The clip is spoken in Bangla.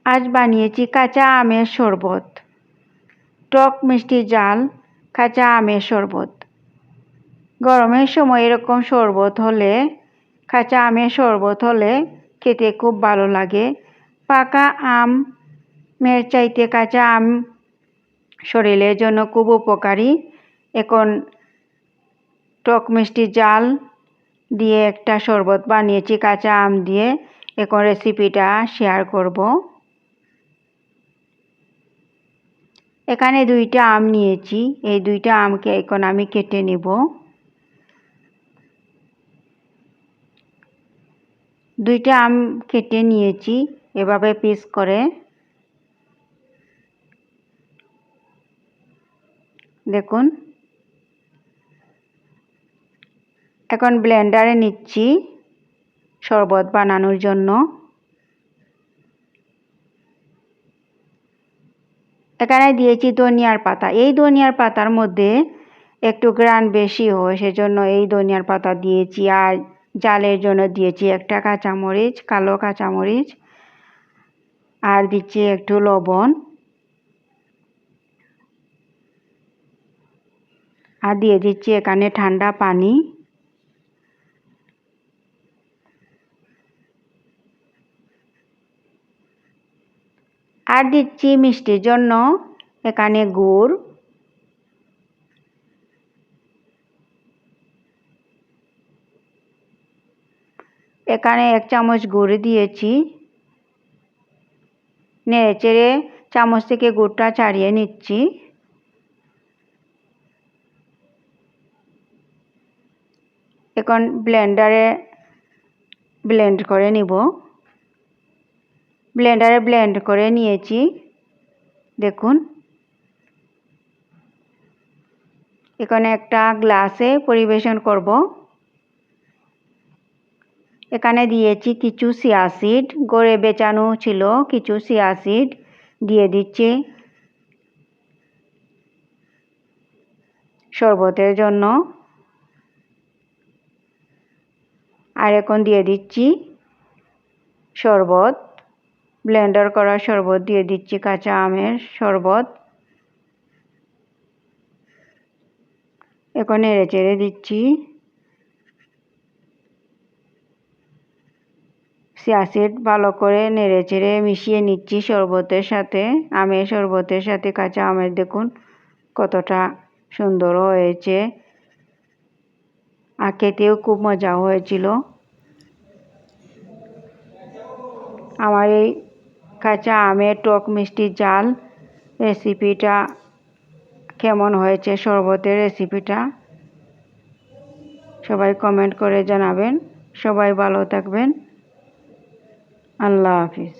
আজ বানিয়েছি কাঁচা আমের শরবত। টক মিষ্টি ঝাল কাঁচা আমের শরবত। গরমের সময় এরকম শরবত হলে, কাঁচা আমের শরবত হলে খেতে খুব ভালো লাগে। পাকা আমের চাইতে কাঁচা আম শরীরের জন্য খুব উপকারী। এখন টক মিষ্টি ঝাল দিয়ে একটা শরবত বানিয়েছি কাঁচা আম দিয়ে। এখন রেসিপিটা শেয়ার করব। এখানে 2টা আম নিয়েছি। এই 2টা আমকে এখন আমি কেটে নেব। 2টা আম কেটে নিয়েছি এভাবে পিস করে। দেখুন, এখন ব্লেন্ডারে নিচ্ছি শরবত বানানোর জন্য। এখানে দিয়েছি ধনিয়ার পাতা। এই ধনিয়ার পাতার মধ্যে একটু ঘ্রাণ বেশি হয়, সেজন্য এই ধনিয়ার পাতা দিয়েছি। আর ঝালের জন্য দিয়েছি একটা কাঁচামরিচ, কালো কাঁচামরিচ। আর দিচ্ছি একটু লবণ। আর দিয়ে দিচ্ছি এখানে ঠান্ডা পানি। আর দিচ্ছি মিষ্টির জন্য এখানে গুড়। এখানে 1 চামচ গুড় দিয়েছি। নেড়েচেড়ে চামচ থেকে গুড়টা ছাড়িয়ে নিচ্ছি। এখন ব্লেন্ডারে ব্লেন্ড করে নিব। ব্লেন্ডারে ব্লেন্ড করে নিয়েছি। দেখুন, এখানে একটা গ্লাসে পরিবেশন করব। এখানে দিয়েছি কিছু চিয়া সিড, ঘরে বেচানো ছিল কিছু চিয়া সিড দিয়ে দিচ্ছি শরবতের জন্য। আর এখন দিয়ে দিচ্ছি শরবত, ব্লেন্ডার করা শরবত দিয়ে দিচ্ছি, কাঁচা আমের শরবত। এখন নেড়েচেড়ে দিচ্ছি। চিয়া সিড ভালো করে নেড়েচেড়ে মিশিয়ে নিচ্ছি শরবতের সাথে, আমের শরবতের সাথে কাঁচা আমের। দেখুন কতটা সুন্দর হয়েছে, আর খেতেও খুব মজা হয়েছিল। আমার এই কাঁচা আমের টক মিষ্টি ঝাল রেসিপিটা কেমন হয়েছে, শরবতের রেসিপিটা সবাই কমেন্ট করে জানাবেন। সবাই ভালো থাকবেন। আল্লাহ হাফিজ।